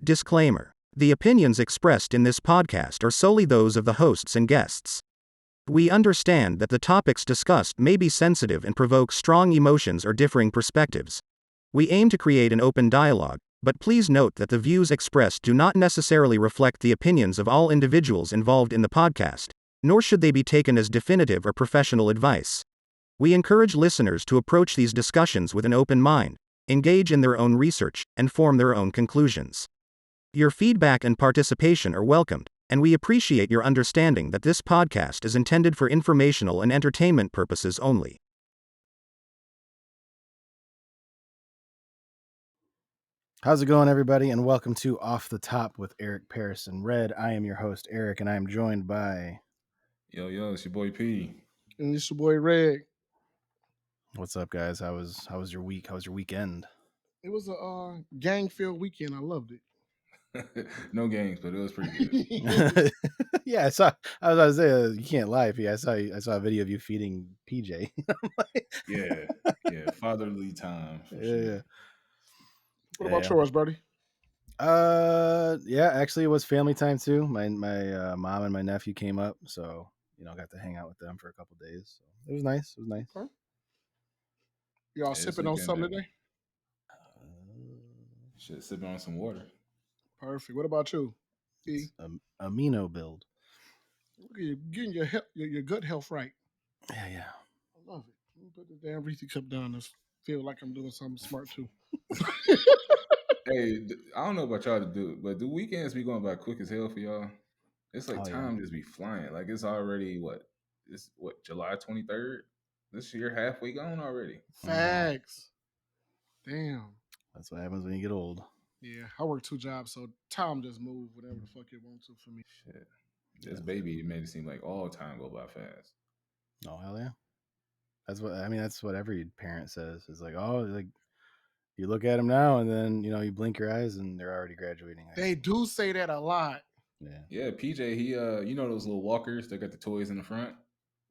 Disclaimer. The opinions expressed in this podcast are solely those of the hosts and guests. We understand that the topics discussed may be sensitive and provoke strong emotions or differing perspectives. We aim to create an open dialogue, but please note that the views expressed do not necessarily reflect the opinions of all individuals involved in the podcast, nor should they be taken as definitive or professional advice. We encourage listeners to approach these discussions with an open mind, engage in their own research, and form their own conclusions. Your feedback and participation are welcomed, and we appreciate your understanding that this podcast is intended for informational and entertainment purposes only. How's it going, everybody? And welcome to Off the Top with Eric, Paris, and Red. I am your host, Eric, and I am joined by... Yo, it's your boy P. And it's your boy Red. What's up, guys? How was your week? How was your weekend? It was a gang-filled weekend. I loved it. No games, but it was pretty good. Yeah, I was saying, you can't lie, P. I saw a video of you feeding PJ. Yeah, fatherly time. Yeah. What about yours, buddy? Yeah, actually, it was family time too. My mom and my nephew came up, so got to hang out with them for a couple days. So it was nice. Okay. Y'all sipping on something today? Shit, sipping on some water. Perfect. What about you? It's amino build. Look at you getting your gut health right. Yeah. I love it. Let me put the damn Reese cup down and feel like I'm doing something smart too. Hey, I don't know about y'all to do it, but the weekends be going by quick as hell for y'all. It's like time just be flying. Like it's already July 23rd? This year halfway gone already. Facts. Damn. That's what happens when you get old. Yeah, I work 2 jobs, so time just move whatever the fuck it wants to for me. Shit. This baby made it seem like all time go by fast. Oh, hell yeah. That's what every parent says. It's like, oh, like you look at them now and then, you blink your eyes and they're already graduating. They do say that a lot. Yeah, PJ, he those little walkers that got the toys in the front?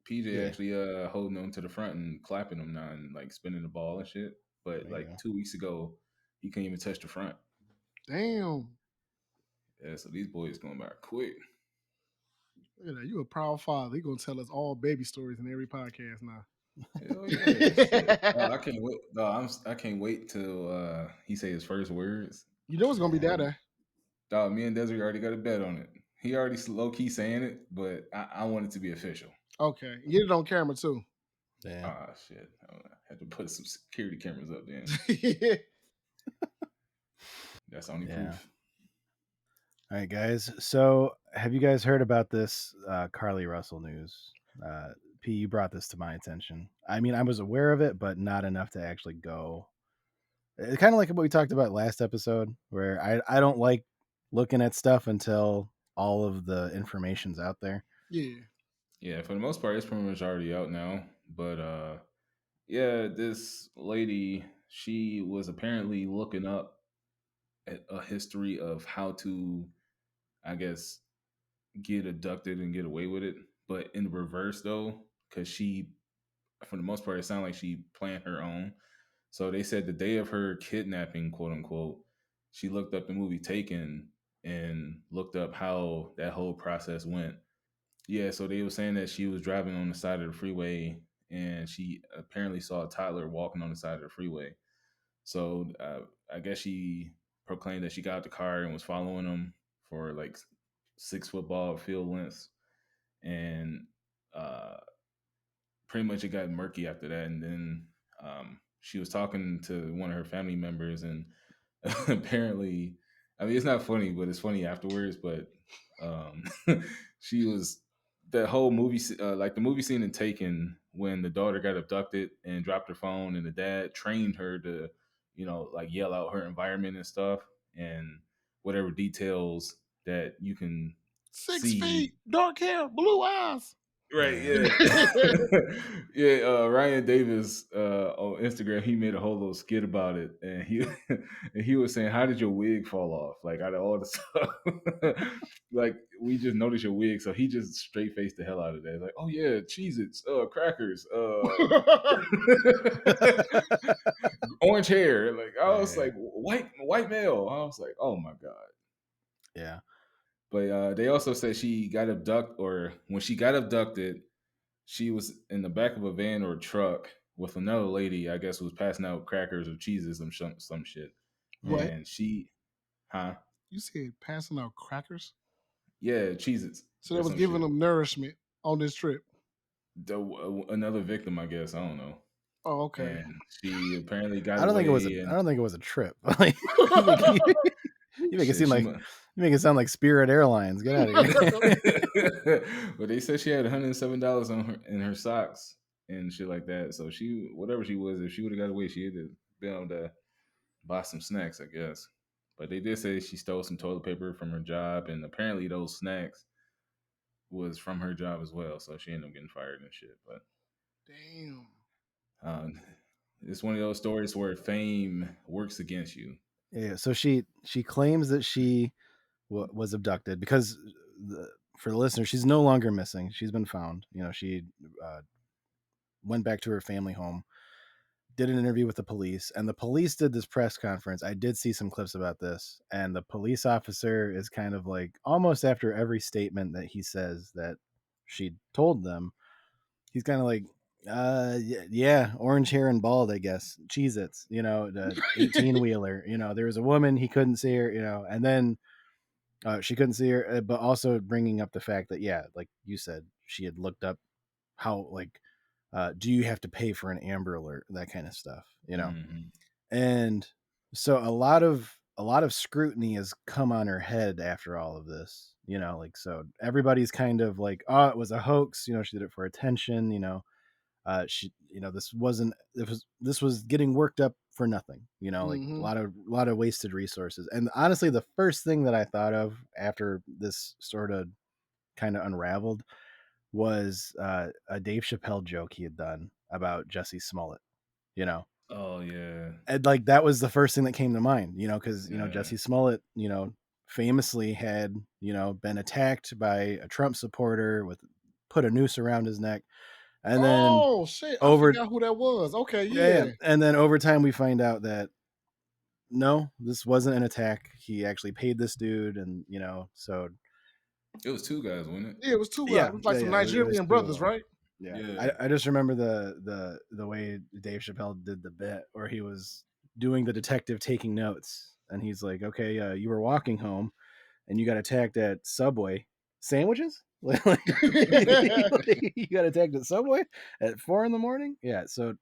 PJ actually holding them to the front and clapping them now and like spinning the ball and shit. But like 2 weeks ago, he couldn't even touch the front. Damn. Yeah, so these boys going by quick. Look at that. You a proud father. He gonna tell us all baby stories in every podcast now. Hell yeah. I can't wait. No, I can't wait till he say his first words. You know it's gonna be Dada. Dog, me and Desiree already got a bet on it. He already low key saying it, but I want it to be official. Okay, get it on camera too. Damn. Ah, shit. I had to put some security cameras up then. That's only proof. All right, guys. So, have you guys heard about this Carlee Rusell news? P, you brought this to my attention. I mean, I was aware of it, but not enough to actually go. It's kind of like what we talked about last episode, where I don't like looking at stuff until all of the information's out there. Yeah, for the most part, it's pretty much already out now. But this lady, she was apparently looking up at a history of how to, I guess, get abducted and get away with it. But in the reverse, though, because she, for the most part, it sounded like she planned her own. So they said the day of her kidnapping, quote unquote, she looked up the movie Taken and looked up how that whole process went. Yeah, so they were saying that she was driving on the side of the freeway and she apparently saw a toddler walking on the side of the freeway. So I guess she proclaimed that she got out the car and was following him for like 6 football field lengths. And pretty much it got murky after that. And then she was talking to one of her family members and apparently, I mean, it's not funny, but it's funny afterwards. But she was that whole movie, like the movie scene in Taken, when the daughter got abducted and dropped her phone, and the dad trained her to, like yell out her environment and stuff, and whatever details that you can 6 see. feet, dark hair, blue eyes. Right, yeah. Ryan Davis on Instagram, he made a whole little skit about it, and he was saying, "How did your wig fall off? Like out of all the stuff, like we just noticed your wig." So he just straight faced the hell out of that. Like, "Oh yeah, Cheez-Its, crackers, orange hair." Like I was like, white male. I was like, "Oh my god." Yeah. But they also said she got abducted, or when she got abducted, she was in the back of a van or a truck with another lady. I guess was passing out crackers or cheeses, some shit. Mm. What? And she, huh? You said passing out crackers? Yeah, cheeses So they or was some giving shit. them nourishment on this trip. Another victim, I guess. I don't know. Oh, okay. And she apparently got I don't think it was. away. I And don't think it was a trip. Like, you make, you, you make it shit, seem like you make it sound like Spirit Airlines. Get out of here. but they said she had $107 on her in her socks and shit like that. So she, whatever she was, if she would have got away, she had to been able to buy some snacks, I guess. But they did say she stole some toilet paper from her job, and apparently those snacks was from her job as well. So she ended up getting fired and shit. But Damn. um, it's one of those stories where fame works against you. Yeah. So she claims that she was abducted because for the listener, she's no longer missing. She's been found. You know, she went back to her family home, did an interview with the police, and the police did this press conference. I did see some clips about this, and the police officer is kind of like almost after every statement that he says that she told them, he's kind of like, yeah, orange hair and bald, I guess, Cheez-Its, you know, the 18 wheeler, you know, there was a woman, he couldn't see her, you know, and then she couldn't see her, but also bringing up the fact that, yeah, like you said, she had looked up how, like, do you have to pay for an Amber Alert, that kind of stuff, you know. Mm-hmm. And so a lot of scrutiny has come on her head after all of this, you know, like, so everybody's kind of like, oh, it was a hoax, you know, she did it for attention, you know. She, you know, this was getting worked up for nothing, you know, like Mm-hmm. a lot of wasted resources. And honestly, the first thing that I thought of after this sort of kind of unraveled was a Dave Chappelle joke he had done about Jussie Smollett, you know. Oh yeah, And like that was the first thing that came to mind, you know, because you know yeah. Jussie Smollett, you know, famously had, you know, been attacked by a Trump supporter with put a noose around his neck, and then Oh shit! I over forgot who that was. Okay, yeah, yeah. and then over time we find out that no, this wasn't an attack. He actually paid this dude, and you know, so It was two guys, wasn't it? Yeah, it was two yeah, it was like some it was Nigerian two of brothers, them. right? Yeah, Yeah. I just remember the way Dave Chappelle did the bit where he was doing the detective taking notes, and he's like, "Okay, you were walking home, and you got attacked at Subway sandwiches." Like, you got attacked at Subway at 4 in the morning. Yeah, so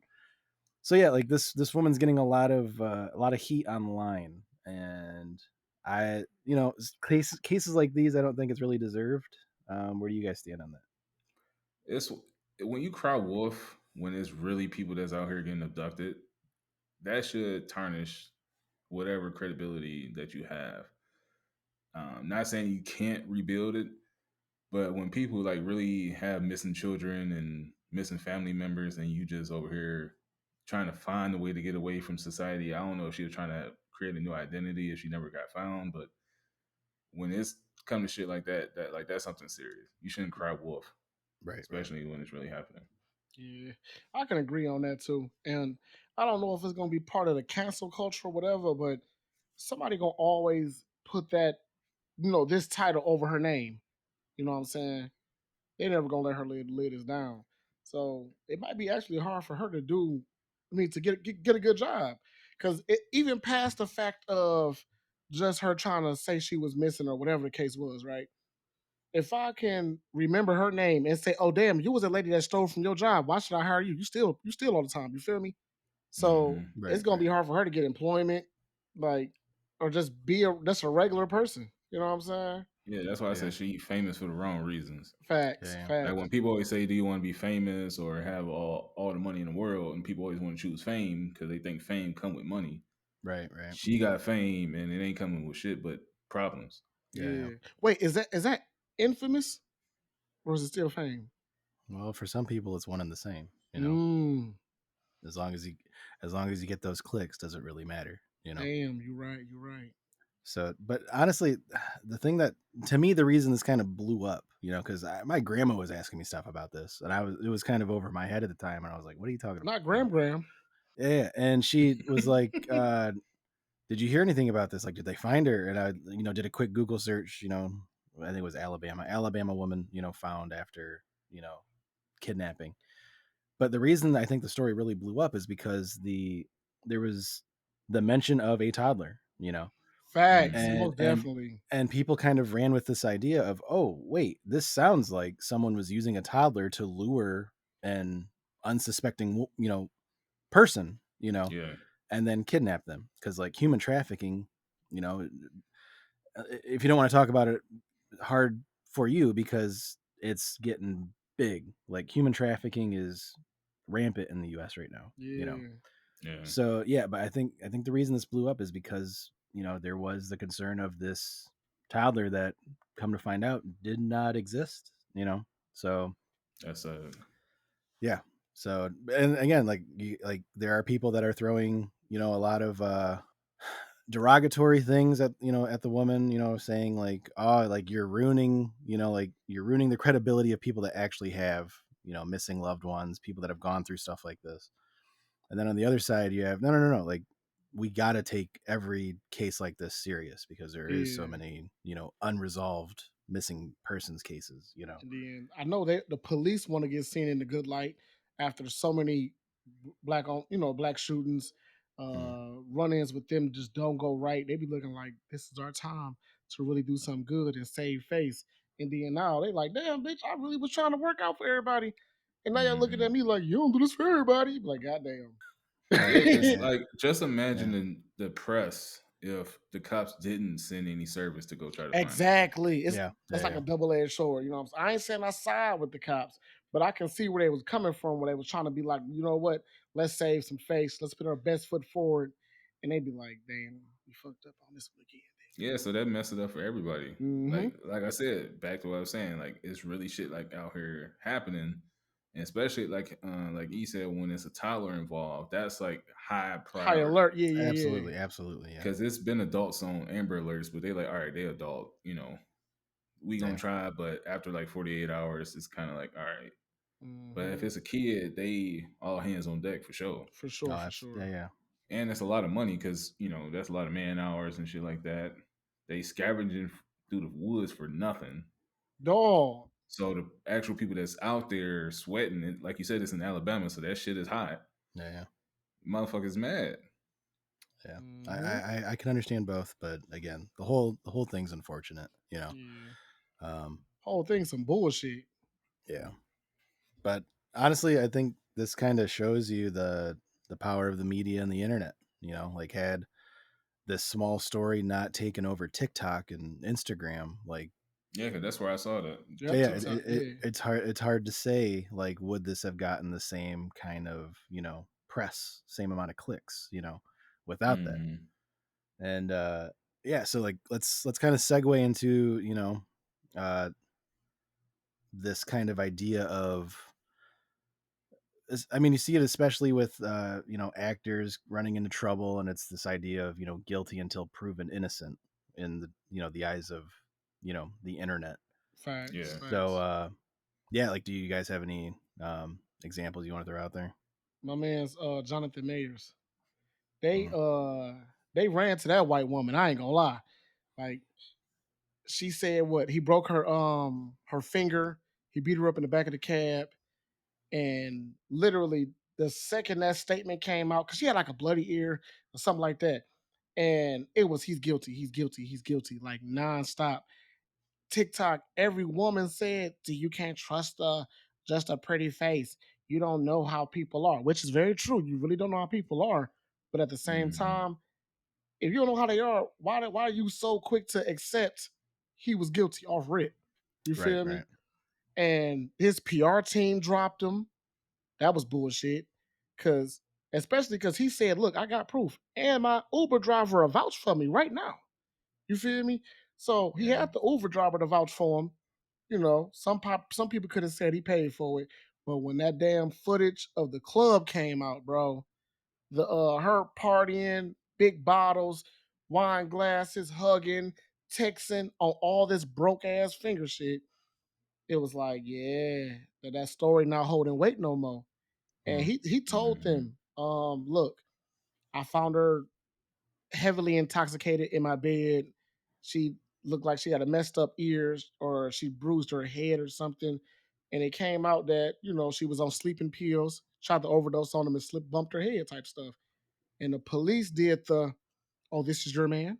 yeah, like this woman's getting a lot of heat online, and I, you know, cases like these, I don't think it's really deserved. Where do you guys stand on that? It's when you cry wolf when it's really people that's out here getting abducted, that should tarnish whatever credibility that you have. Not saying you can't rebuild it, but when people like really have missing children and missing family members, and you just over here trying to find a way to get away from society, I don't know if she was trying to create a new identity if she never got found, but when it's come to shit like that, that's something serious. You shouldn't cry wolf, Right, right. especially when it's really happening. Yeah, I can agree on that too. And I don't know if it's gonna be part of the cancel culture or whatever, but somebody gonna always put that, this title over her name. You know what I'm saying? They never gonna let her lay this down. So it might be actually hard for her to do. I mean, to get a good job, because even past the fact of just her trying to say she was missing or whatever the case was, right? If I can remember her name and say, "Oh, damn, you was a lady that stole from your job. Why should I hire you? You still all the time. You feel me?" So Hmm. Right, it's gonna right. be hard for her to get employment, like, or just be just a regular person. You know what I'm saying? Yeah, that's why I Yeah, said she famous for the wrong reasons. Facts, yeah, Like facts. when people always say, "Do you want to be famous or have all the money in the world?" and people always want to choose fame because they think fame come with money. right, right. She got fame and it ain't coming with shit but problems. Yeah, yeah. Yeah. Wait, is that infamous or is it still fame? Well, for some people, it's one and the same. You know, Mm, as long as you get those clicks, does it really matter? You know. damn, you're right. You're right. So, but honestly, the thing that to me the reason this kind of blew up, you know, because my grandma was asking me stuff about this, and it was kind of over my head at the time, and I was like, "What are you talking about?" Not You know? Graham Graham. Yeah, and she was like, did you hear anything about this? Like, did they find her? And I, did a quick Google search. I think it was Alabama woman, found after kidnapping. But the reason I think the story really blew up is because there was the mention of a toddler, Facts, Mm-hmm. and most and definitely. and people kind of ran with this idea of, oh wait, this sounds like someone was using a toddler to lure an unsuspecting person, Yeah. and then kidnap them, because like human trafficking, you know if you don't want to talk about it, hard for you because it's getting big. Like human trafficking is rampant in the US right now, Yeah. Yeah. so yeah, but I think the reason this blew up is because there was the concern of this toddler that, come to find out, did not exist. So That's yeah. So, and again, like there are people that are throwing a lot of derogatory things at the woman, saying like, oh, like you're ruining the credibility of people that actually have missing loved ones, people that have gone through stuff like this. And then on the other side, you have no, like we got to take every case like this serious, because there is so Yeah. many unresolved missing persons cases. And then I know that the police want to get seen in the good light after so many black shootings, Mm. run-ins with them just don't go right. They be looking like this is our time to really do something good and save face. And then now they like, damn, bitch, I really was trying to work out for everybody. And now y'all looking at mm-hmm. me like, you don't do this for everybody. Be like, goddamn. Right. Yeah, because Yeah. like just Yeah. imagine the press if the cops didn't send any service to go try to find them. Exactly. Yeah. It's like Yeah. a double-edged sword. You know what I'm saying? I ain't saying I side with the cops, but I can see where they was coming from, where they was trying to be like, you know what? Let's save some face. Let's put our best foot forward. And they'd be like, damn, we fucked up on this one again. Yeah, so that messed it up for everybody. Mm-hmm. Like I said, back to what I was saying, like it's really shit like out here happening. And especially like you said, when it's a toddler involved, that's like high High priority. alert. Yeah, yeah, yeah. Absolutely. Absolutely. Yeah. Because it's been adults on Amber Alerts, but they like, all right, they adult, we gonna Yeah. try, but after like 48 hours, it's kind of like, all right. But if Mm-hmm. it's a kid, they all hands on deck for sure. For sure, Oh, for yeah. sure. Yeah. And that's a lot of money because, that's a lot of man hours and shit like that. They scavenging through the woods for nothing. Dog. So the actual people that's out there sweating, and like you said, it's in Alabama, so that shit is hot. Yeah. Yeah. Motherfuckers mad. Yeah. Mm-hmm. I can understand both, but again, the whole thing's unfortunate. Yeah. Um, Whole thing some bullshit. yeah. But honestly, I think this kind of shows you the power of the media and the internet. Like, had this small story not taken over TikTok and Instagram, like, Yeah, because that's where I saw that. so Yep, yeah, TikTok. Yeah. it's hard to say, like, would this have gotten the same kind of press, same amount of clicks, without that. Mm-hmm. And yeah, so like let's kind of segue into uh this kind of idea of, I mean, you see it especially with actors running into trouble, and it's this idea of guilty until proven innocent in the eyes of the internet. Facts. Yeah. So Facts. yeah, like, do you guys have any examples you want to throw out there? My man's Jonathan Mayers. They Mhm. uh they ran to that white woman. I ain't gonna lie. Like, she said what? He broke her finger. He beat her up in the back of the cab, and literally the second that statement came out, because she had like a bloody ear or something like that, and it was he's guilty, he's guilty, he's guilty, like nonstop. TikTok, every woman said, "See, you can't trust just a pretty face. You don't know how people are," which is very true. You really don't know how people are, but at the same Mm-hmm. time, if you don't know how they are, why are you so quick to accept he was guilty off rip? You Right, feel me? right. And his PR team dropped him. That was bullshit. Cause especially because he said, "Look, I got proof, and my Uber driver will vouch for me right now." You feel me? So he Yeah. had the Uber driver to vouch for him. Some people could have said he paid for it, but when that damn footage of the club came out, bro, the her partying, big bottles, wine glasses, hugging, texting on all this broke ass finger shit, it was like, yeah, that story not holding weight no more. And Mm. he told Mm-hmm. them, look, I found her heavily intoxicated in my bed. She looked like she had a messed up ears or she bruised her head or something. And it came out that, she was on sleeping pills, tried to overdose on them and bumped her head type stuff. And the police did oh, this is your man.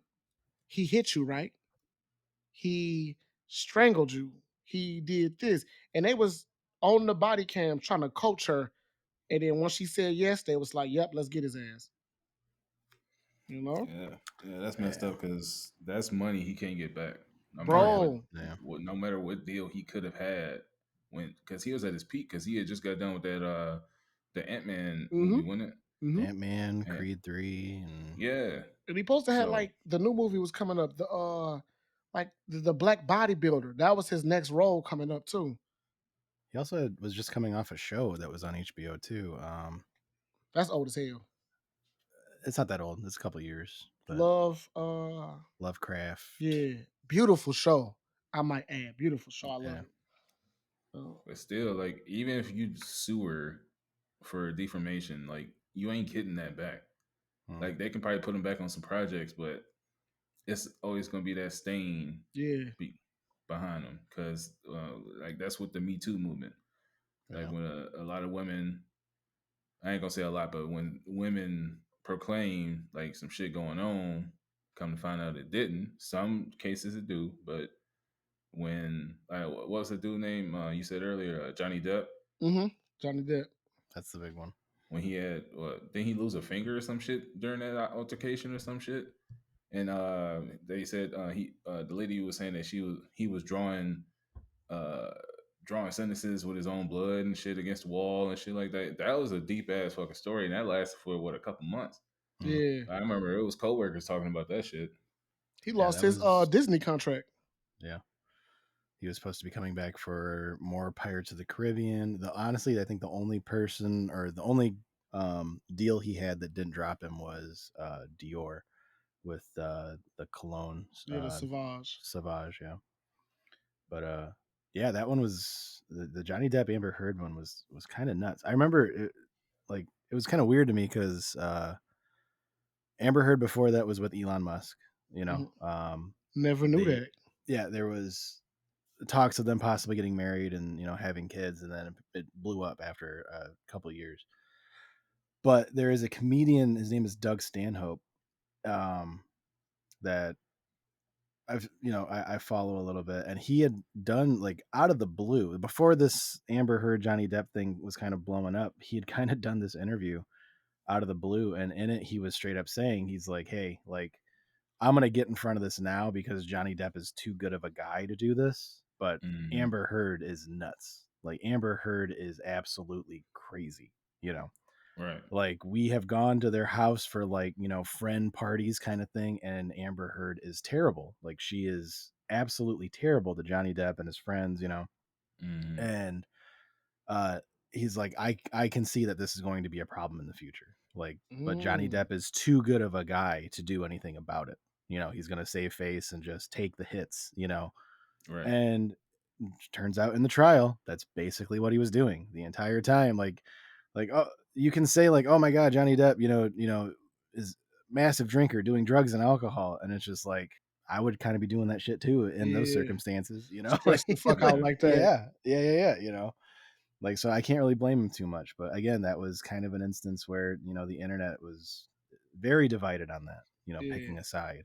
He hit you, right? He strangled you. He did this. And they was on the body cam trying to coach her. And then once she said yes, they was like, yep, let's get his ass. You know? Yeah, yeah, that's messed up because that's money he can't get back. No Oh matter yeah, Bro. yeah. no matter what deal he could have had when, because he was at his peak, because he had just got done with that the Ant-Man Mm-hmm. movie, wasn't it? Mm-hmm. Ant-Man, And, Creed 3, and yeah. And he supposed to have So like the new movie was coming up. The black bodybuilder. That was his next role coming up too. he also was just coming off a show that was on HBO too. That's old as hell. It's not that old. It's a couple years, but Love, Lovecraft. yeah, beautiful show. I might add, beautiful show. I love Yeah. it. Oh, but still, like, even if you sue her for defamation, like, you ain't getting that back. Mm. Like, they can probably put him back on some projects, but it's always gonna be that stain yeah, behind him, because like, that's what the Me Too movement. Like, Yeah. when a lot of women, I ain't gonna say a lot, but when women proclaim like some shit going on, come to find out it didn't. Some cases it do, but when what was the dude name you said earlier, Johnny Depp, mm-hmm. Johnny Depp. That's the big one. when he had didn't he lose a finger or some shit during that altercation or some shit? And they said he the lady was saying that he was uh drawing sentences with his own blood and shit against the wall and shit like that. That was a deep ass fucking story, and that lasted for what, a couple months. Mm. Yeah, I remember it was coworkers talking about that shit. he Yeah, lost that his was Disney contract. yeah. He was supposed to be coming back for more Pirates of the Caribbean. Honestly, I think the only person or the only deal he had that didn't drop him was Dior with the cologne Yeah, the Savage. Sauvage. Yeah, but yeah, that one was the Johnny Depp Amber Heard one was kind of nuts. I remember it was kind of weird to me because Amber Heard before that was with Elon Musk. You know, Never knew they that. yeah, there was talks of them possibly getting married and having kids, and then it blew up after a couple of years. But there is a comedian, his name is Doug Stanhope, that I follow a little bit, and he had done, like, out of the blue before this Amber Heard Johnny Depp thing was kind of blowing up. He had kind of done this interview out of the blue, and in it he was straight up saying, he's like, hey, like, I'm gonna get in front of this now because Johnny Depp is too good of a guy to do this, but Mm-hmm. Amber Heard is nuts. Like, Amber Heard is absolutely crazy, Right. like, we have gone to their house for, like, friend parties kind of thing, and Amber Heard is terrible. Like, she is absolutely terrible to Johnny Depp and his friends, Mm-hmm. and uh he's like, I can see that this is going to be a problem in the future. Like, but Johnny Mm. Depp is too good of a guy to do anything about it. He's going to save face and just take the hits, Right. and turns out in the trial that's basically what he was doing the entire time. Like, oh, you can say, like, oh my god, Johnny Depp, is massive drinker doing drugs and alcohol, and it's just like, I would kind of be doing that shit too in those Yeah, circumstances, stress the fuck out Yeah. like that. yeah, like, so I can't really blame him too much. But again, that was kind of an instance where the internet was very divided on that, Yeah, picking a side.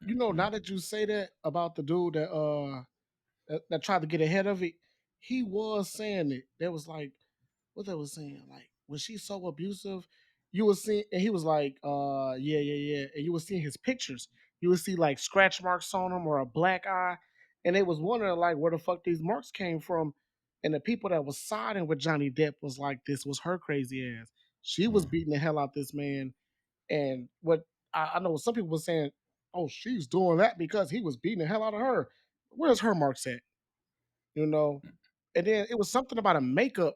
now that you say that about the dude that tried to get ahead of it, he was saying it. There was like what they was saying, like, was she so abusive? You would see, and he was like, yeah, yeah, yeah. And you would see his pictures. You would see like scratch marks on him or a black eye. And they was wondering like where the fuck these marks came from. And the people that was siding with Johnny Depp was like, this was her crazy ass. She was Mm. beating the hell out this man. And what I know some people were saying, oh, she's doing that because he was beating the hell out of her. Where's her marks at? You know? And then it was something about a makeup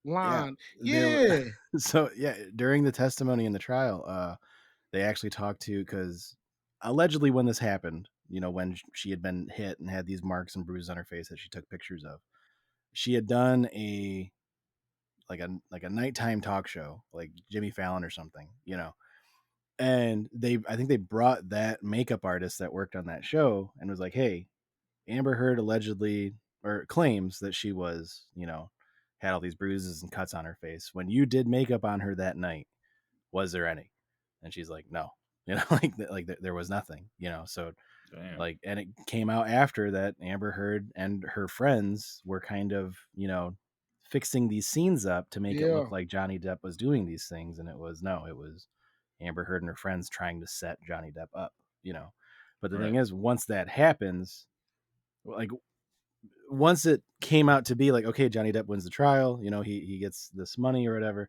Yeah, line. there were Yeah. so yeah, during the testimony in the trial, they actually talked to, because allegedly when this happened, when she had been hit and had these marks and bruises on her face that she took pictures of, she had done a nighttime talk show like Jimmy Fallon or something, And I think they brought that makeup artist that worked on that show and was like, hey, Amber Heard allegedly or claims that she was, had all these bruises and cuts on her face. When you did makeup on her that night, was there any? And she's like, no, there was nothing, so Damn. and it came out after that Amber Heard and her friends were kind of, fixing these scenes up to make it Yeah. look like Johnny Depp was doing these things. And it was Amber Heard and her friends trying to set Johnny Depp up, But the Right. thing is, once that happens, like once it came out to be like, okay, Johnny Depp wins the trial, he gets this money or whatever,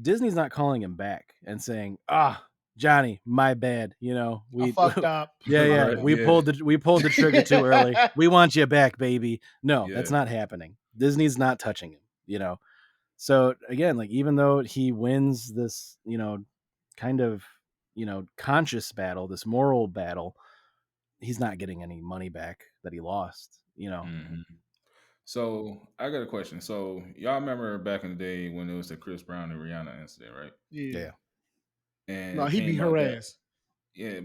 Disney's not calling him back and saying, Johnny, my bad, I we fucked up. yeah, Right. we Yeah. pulled the trigger too early. We want you back, baby. No, that's Yeah. not happening. Disney's not touching him. So again, like even though he wins this, kind of, conscious battle, this moral battle, he's not getting any money back that he lost. hmm So I got a question. So y'all remember back in the day when it was the Chris Brown and Rihanna incident, right? Yeah. Yeah. And No, it he beat came her out that ass.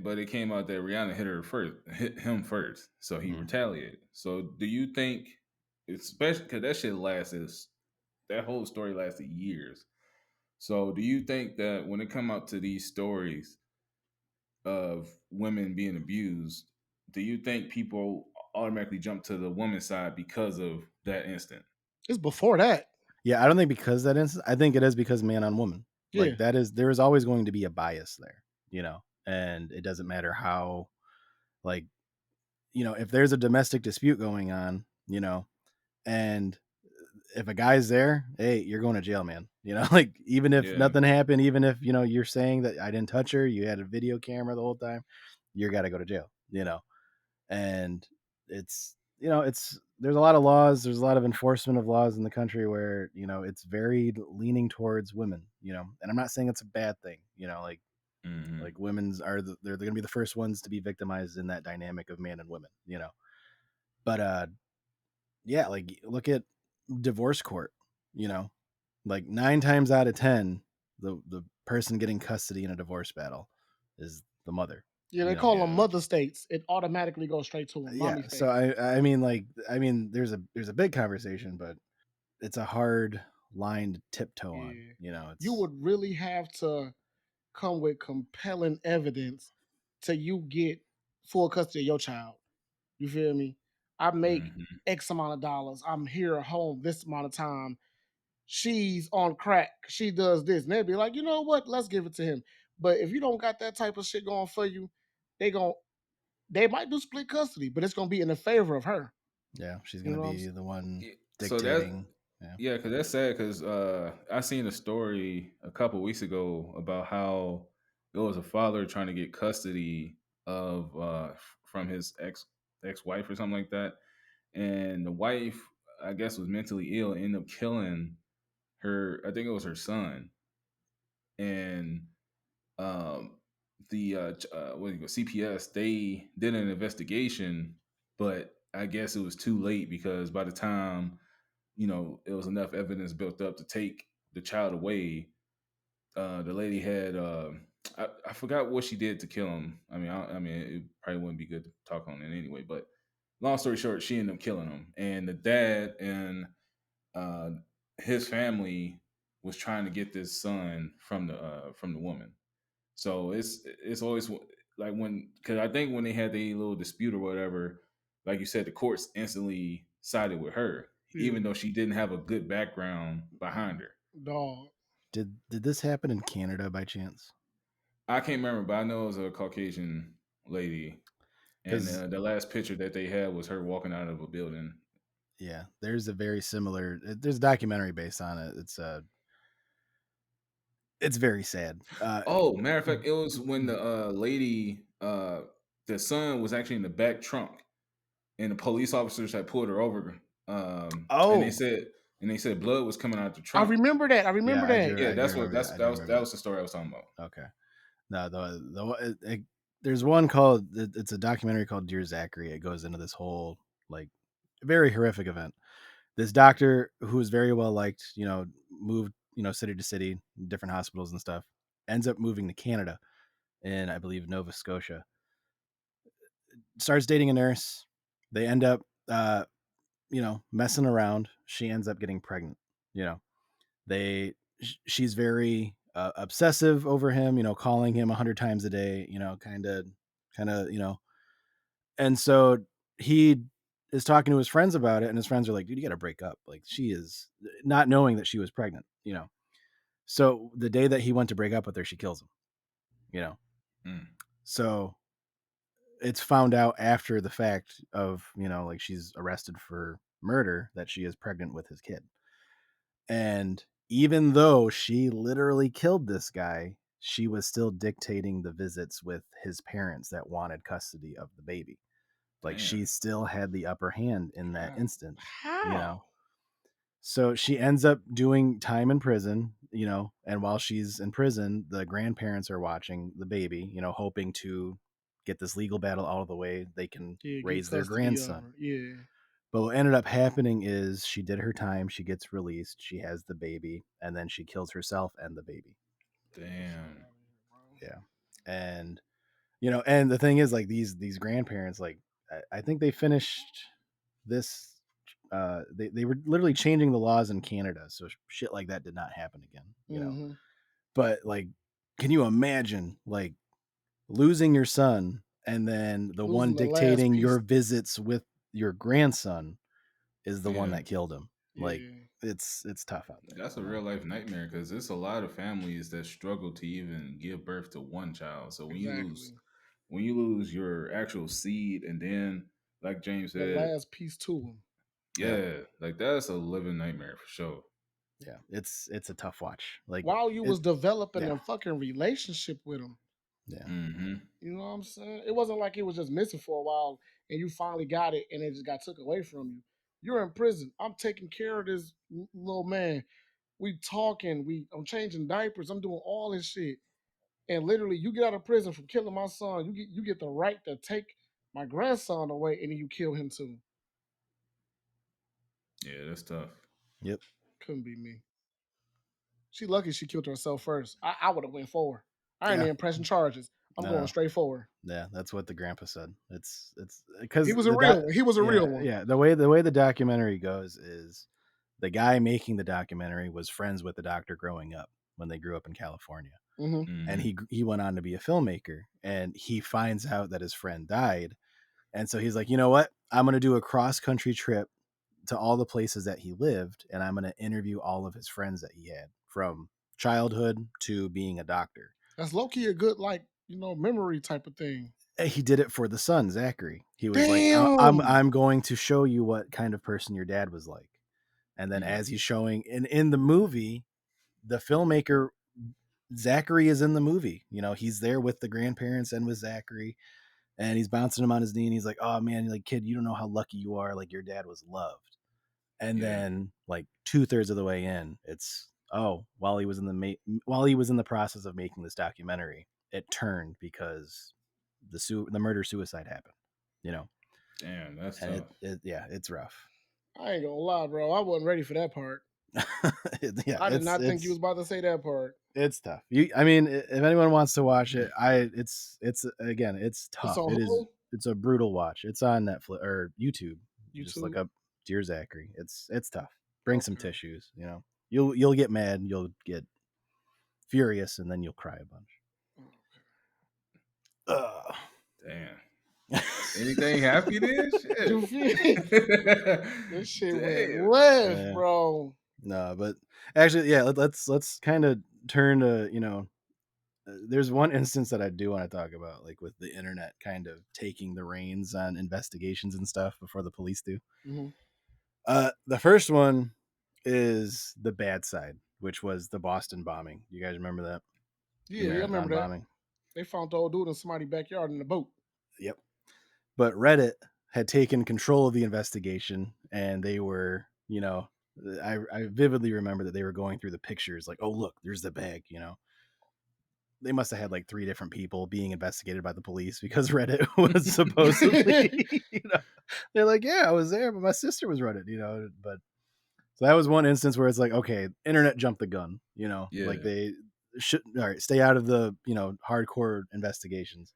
but it came out that Rihanna hit him first, so he Mm. retaliated. So do you think, especially because that shit lasted, that whole story lasted years. So do you think that when it come out to these stories of women being abused, do you think people automatically jump to the woman's side because of that instant? It's before that. Yeah, I don't think because that instance. I think it is because man on woman. Yeah. Like there is always going to be a bias there, and it doesn't matter how, like, if there's a domestic dispute going on, and if a guy's there, hey, you're going to jail, man. Like even if Yeah. nothing happened, even if you're saying that I didn't touch her, you had a video camera the whole time, you got to go to jail. And it's there's a lot of laws, there's a lot of enforcement of laws in the country where it's very leaning towards women, and I'm not saying it's a bad thing, hmm like women's they're going to be the first ones to be victimized in that dynamic of man and women. But yeah, like look at divorce court, you know like 9 times out of 10, the person getting custody in a divorce battle is the mother. Yeah, they you know call them Yeah. mother states. It automatically goes straight to a yeah, mommy so state. I mean, there's a big conversation, but it's a hard line to tiptoe on. Yeah. You It's would really have to come with compelling evidence till you get full custody of your child. You feel me? I make hmm X amount of dollars. I'm here at home this amount of time. She's on crack. She does this. And they'd be like, you know what? Let's give it to him. But if you don't got that type of shit going for you, they gon' they might do split custody, but it's gonna be in the favor of her. yeah, she's You gonna know what I'm be saying? the one So that's dictating. Yeah. yeah, because that's sad. Because I seen a story a couple weeks ago about how there was a father trying to get custody of from his ex wife or something like that, and the wife, I guess, was mentally ill, and ended up killing her. I think it was her son, and um, the what do you go CPS, they did an investigation, but I guess it was too late because by the time it was enough evidence built up to take the child away. The lady had I forgot what she did to kill him. I mean, it probably wouldn't be good to talk on it anyway. But long story short, she ended up killing him, and the dad and uh, his family was trying to get this son from the woman. So it's always like when, because I think when they had their little dispute or whatever, like you said, the courts instantly sided with her, Yeah. even though she didn't have a good background behind her. Dog. Did this happen in Canada by chance? I can't remember, but I know it was a Caucasian lady, and Because the last picture that they had was her walking out of a building. yeah, there's a very similar. There's a documentary based on it. It's very sad. Oh, matter of fact, it was when the lady, the son was actually in the back trunk, and the police officers had pulled her over, and they Oh, said blood was coming out the I trunk. remember that. I yeah, remember that. Yeah, I do that's what remember that. that's I that do was remember that that. was the story I was talking about. Okay. No, there's one called. It's a documentary called Dear Zachary. It goes into this whole like very horrific event. This doctor who is very well liked, moved, city to city, different hospitals and stuff, ends up moving to Canada in, I believe, Nova Scotia. Starts dating a nurse. They end up, messing around. She ends up getting pregnant. You know, she's very obsessive over him. Calling him 100 times a day. Kind of, and so he is talking to his friends about it, and his friends are like, "Dude, you got to break up." Like, she is not knowing that she was pregnant. So the day that he went to break up with her, she kills him. Mm. So it's found out after the fact of, like, she's arrested for murder, that she is pregnant with his kid. And even though she literally killed this guy, she was still dictating the visits with his parents that wanted custody of the baby. Like, Damn. she still had the upper hand in that instant. How? So she ends up doing time in prison, and while she's in prison, the grandparents are watching the baby, hoping to get this legal battle out of the way. They can Yeah, get raise their custody of grandson. her. Yeah. But what ended up happening is she did her time, she gets released, she has the baby, and then she kills herself and the baby. Damn. Yeah. And and the thing is, like, these grandparents, like, I think they finished this, they were literally changing the laws in Canada, so shit like that did not happen again. Mm-hmm. But, like, can you imagine, like, losing your son and then the one Losing the last dictating piece. your visits with your grandson is the one Yeah. that killed him? Like, Yeah. it's tough out there. That's a real life nightmare because there's a lot of families that struggle to even give birth to one child. So Exactly. when you lose your actual seed, and then, like James The said, last piece to him. Yeah. yeah, like that's a living nightmare for sure. Yeah, it's a tough watch. Like, While you was developing yeah. a fucking relationship with him. Yeah. Mm-hmm. You know what I'm saying? It wasn't like it was just missing for a while and you finally got it and it just got took away from you. You're in prison. I'm taking care of this little man. We talking. I'm changing diapers. I'm doing all this shit. And literally, you get out of prison from killing my son. You get the right to take my grandson away, and then you kill him too. Yeah, that's tough. Yep. Couldn't be me. She lucky she killed herself first. I would have went forward. I ain't Yeah. even pressing charges. I'm going No. straight forward. Yeah, that's what the grandpa said. It's He because was a real one. He was a yeah, real one. yeah. The way the documentary goes is the guy making the documentary was friends with the doctor growing up when they grew up in California, Mm-hmm. and Mm-hmm. he went on to be a filmmaker, and he finds out that his friend died, and so he's like, you know what, I'm gonna do a cross country trip to all the places that he lived, and I'm gonna interview all of his friends that he had from childhood to being a doctor. That's low key a good memory type of thing. He did it for the son, Zachary. He was like, Damn. I'm going to show you what kind of person your dad was like. And then Mm. as he's showing in the movie, the filmmaker, Zachary, is in the movie. He's there with the grandparents and with Zachary, and he's bouncing him on his knee, and he's like, "Oh man, like, kid, you don't know how lucky you are. Like, your dad was loved." And Yeah. then, like, 2/3 of the way in, it's, oh, while he was in the process of making this documentary, it turned because the murder suicide happened. You know, Damn, that's and tough. yeah, it's rough. I ain't gonna lie, bro. I wasn't ready for that part. Yeah, I did not think you was about to say that part. it's tough. I mean, if anyone wants to watch it, it's again, it's It's tough. on Hulu, It's a brutal watch. It's on Netflix or YouTube. Just look YouTube. up Dear Zachary. It's tough. Bring some Okay. tissues. You'll get mad, you'll get furious, and then you'll cry a bunch. Ugh. Damn. Anything happy then? You feel me? Shit. This shit went Damn. left, Yeah. bro. No, but actually, yeah. Let's kind of turn to there's one instance that I do want to talk about, like, with the internet kind of taking the reins on investigations and stuff before the police do. Mm-hmm. The first one is the bad side, which was the Boston bombing. You guys remember that? The Yeah, I marathon remember that. bombing. They found the old dude in somebody's backyard in the boat. Yep. But Reddit had taken control of the investigation, and they were, I vividly remember that they were going through the pictures, like, oh, look, there's the bag. They must have had like 3 different people being investigated by the police because Reddit was supposedly, they're like, yeah, I was there, but my sister was Reddit, but so that was one instance where it's like, okay, internet jumped the gun, like Yeah. stay out of the hardcore investigations.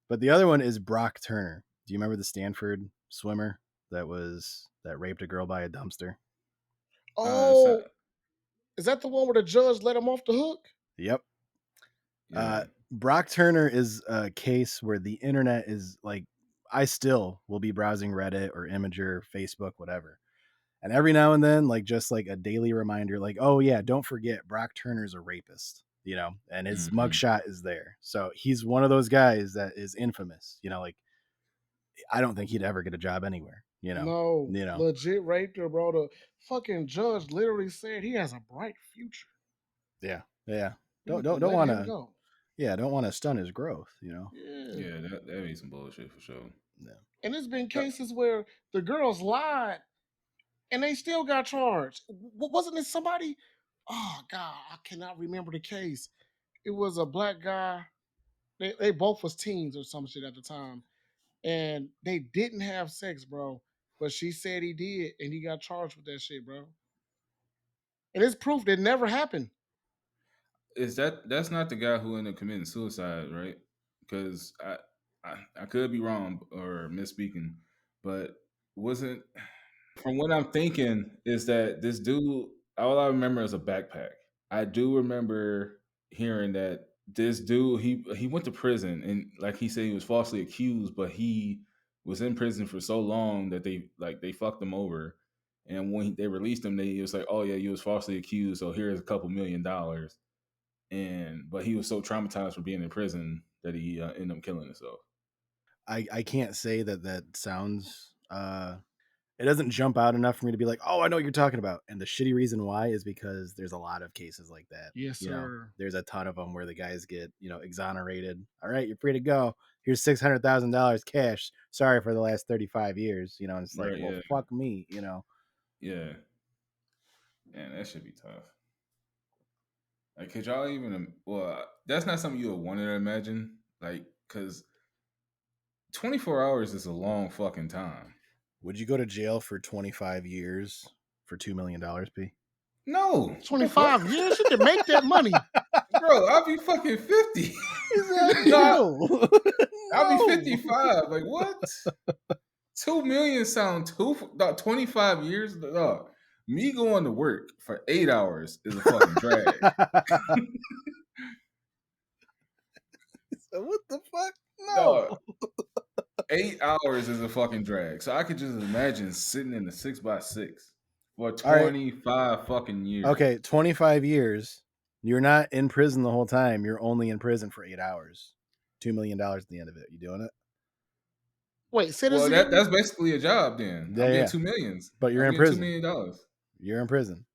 But the other one is Brock Turner. Do you remember the Stanford swimmer that raped a girl by a dumpster? Oh, is that the one where the judge let him off the hook? Yep. Yeah. Brock Turner is a case where the internet is like, I still will be browsing Reddit or Imgur, Facebook, whatever. And every now and then, like just like a daily reminder, like, oh yeah, don't forget Brock Turner's a rapist, and his mugshot is there. So he's one of those guys that is infamous, like I don't think he'd ever get a job anywhere, No, legit raped her, bro. The fucking judge literally said he has a bright future. Yeah. Don't Let want him to. go. Yeah, don't want to stun his growth, Yeah, that'd be some bullshit for sure. Yeah. And there's been cases where the girls lied and they still got charged. Wasn't it somebody? Oh God, I cannot remember the case. It was a black guy. They both was teens or some shit at the time, and they didn't have sex, bro. But she said he did, and he got charged with that shit, bro. And it's proof that never happened. That's not the guy who ended up committing suicide, right? Because I could be wrong or misspeaking, but wasn't, from what I'm thinking is that this dude, all I remember is a backpack. I do remember hearing that this dude, he went to prison, and like he said, he was falsely accused, but he was in prison for so long that they fucked him over. And when they released him, it was like, oh yeah, you was falsely accused, so here's a couple $1,000,000. But he was so traumatized from being in prison that he ended up killing himself. I can't say that sounds it doesn't jump out enough for me to be like, oh, I know what you're talking about. And the shitty reason why is because there's a lot of cases like that. Yes, sir. There's a ton of them where the guys get, exonerated. All right, you're free to go. Here's $600,000 cash. Sorry for the last 35 years. And it's like, Right, well, yeah. fuck me. Yeah. Man, that should be tough. Like, could y'all even? Well, that's not something you would want to imagine. Like, because 24 hours is a long fucking time. Would you go to jail for 25 years for $2 million, P? No. 25 years? You can make that money. Bro, I'll be fucking 50. No. I'll be 55. Like, what? 2 million sound dog, 25 years? Dog. Me going to work for 8 hours is a fucking drag. So what the fuck? No. Dog, 8 hours is a fucking drag. So I could just imagine sitting in the 6x6 for 25 fucking years. Okay, 25 years. You're not in prison the whole time. You're only in prison for 8 hours. $2 million at the end of it. You doing it? Wait, well, that's basically a job then. Yeah, I'm getting yeah. $2 million. But you're in prison. $2 million. You're in prison.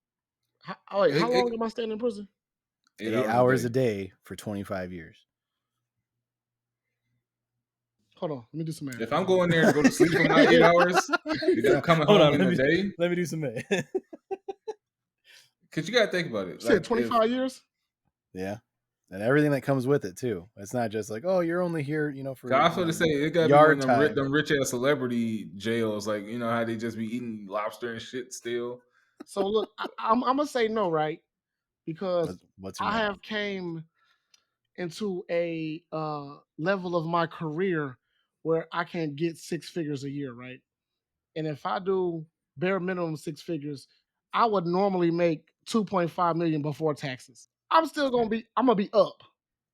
How long am I staying in prison? 8 hours a day for 25 years. Hold on, let me do some math. If I'm going there to go to sleep for my 8 hours, then coming home in the day. Let me do some math. Because you got to think about it. You said 25 years? Yeah. And everything that comes with it, too. It's not just like, oh, you're only here, for I was going to say, it got to be one of them rich-ass celebrity jails. Like, how they just be eating lobster and shit still. So, look, I'm going to say no, right? Because I have came into a level of my career where I can get 6 figures a year, right? And if I do bare minimum 6 figures, I would normally make 2.5 million before taxes. I'm gonna be up.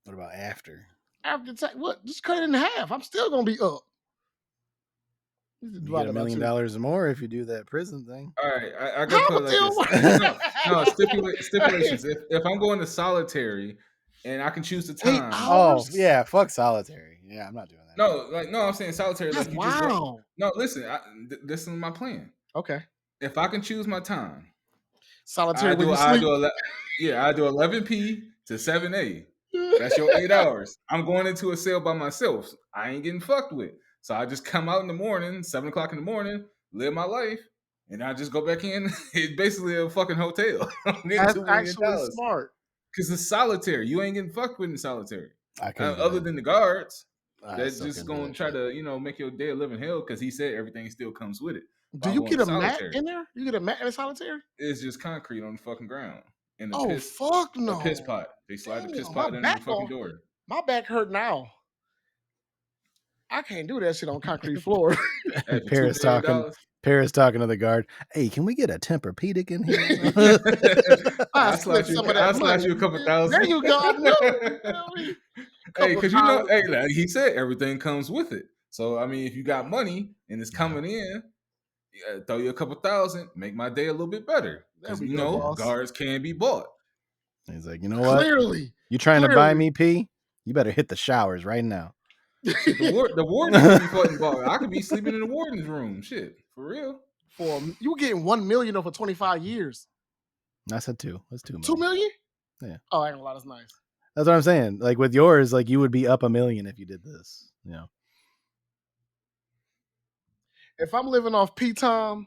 What about after? After tax, what? Just cut it in half. I'm still gonna be up. You get $1 million more if you do that prison thing. All right, I gotta put it like this. Stipulations. If I'm going to solitary and I can choose the time. Oh yeah, fuck solitary. Yeah, I'm not doing that. No, I'm saying solitary. That's like you wow. No, listen. This is my plan. Okay. If I can choose my time, solitary. I do 11 p to 7 a. That's your 8 hours. I'm going into a cell by myself. I ain't getting fucked with. So I just come out in the morning, 7 o'clock in the morning, live my life, and I just go back in. It's basically a fucking hotel. That's actually smart. Because it's solitary. You ain't getting fucked with in solitary. Other than the guards, that's just going to try to, make your day a living hell because he said everything still comes with it. Do you get a mat in there? You get a mat in a solitary? It's just concrete on the fucking ground. and Oh fuck a piss no! pot. They slide the piss Damn, pot under the fucking door. my back hurt now. I can't do that shit on concrete floor. Hey, for Paris $2 million. talking to the guard. Hey, can we get a Tempur-Pedic in here? I I'll split slide you. some of that I'll slide money. you a couple There thousand. you go. I knew. You feel me? Hey, Couple because you know, dollars. hey, like he said, everything comes with it. So I mean, if you got money and it's coming in, throw you a couple thousand, make my day a little bit better. There Because we you go, know, boss. guards can be bought. He's like, you know what? Clearly, You trying to buy me, P? You better hit the showers right now. Shit, the warden can be fucking bought. I could be sleeping in the warden's room. Shit, for real. For you getting $1 million over 25 years. I said 2. That's 2 million. 2 million? Yeah. Oh, I ain't gonna lie, that's nice. That's what I'm saying. Like with yours, like you would be up $1 million if you did this. You know. If I'm living off P Tom,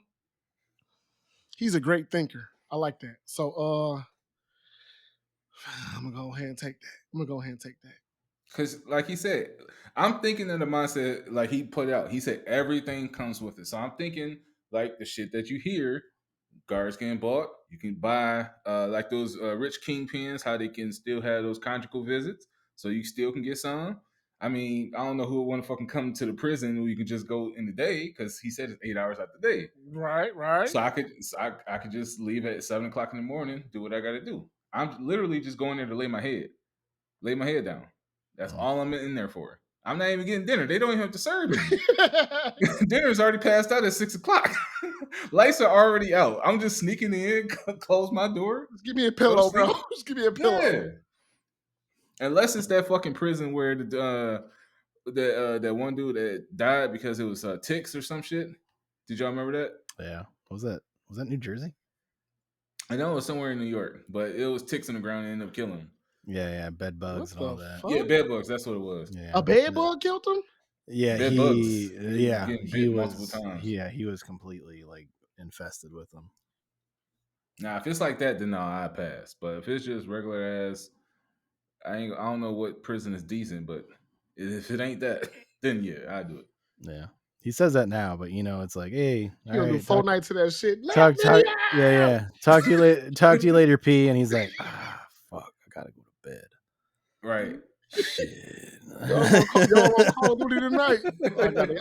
he's a great thinker. I like that. So I'm gonna go ahead and take that. Because, like he said, I'm thinking in the mindset, like he put out, he said everything comes with it. So I'm thinking, like, the shit that you hear, guards getting bought. You can buy, like, those rich kingpins, how they can still have those conjugal visits. So you still can get some. I mean, I don't know who would want to fucking come to the prison where you can just go in the day, because he said it's 8 hours out the day. Right. So I could just leave at 7 o'clock in the morning, do what I got to do. I'm literally just going there to lay my head down. That's all I'm in there for. I'm not even getting dinner. They don't even have to serve me. Dinner's already passed out at 6 o'clock. Lights are already out. I'm just sneaking in, close my door. Just give me a pillow, bro. Just give me a pillow. Yeah. Unless it's that fucking prison where that one dude that died because it was ticks or some shit. Did y'all remember that? Yeah. What was that? Was that New Jersey? I know it was somewhere in New York, but it was ticks in the ground and ended up killing him. Yeah, bed bugs and all that. Fuck? Yeah, bed bugs. That's what it was. Yeah. A bed bug killed him? Yeah, Bed bugs. he was multiple times. Yeah, he was completely like infested with them. Now, if it's like that, then no, I pass. But if it's just regular ass, I don't know what prison is decent, but if it ain't that, then yeah, I do it. Yeah. He says that now, but you know, it's like, hey, You gonna do 4 nights to that shit. Talk to you later, P. And he's like, fuck, I gotta go to bed. Right. Shit. Y'all on Call of Duty tonight?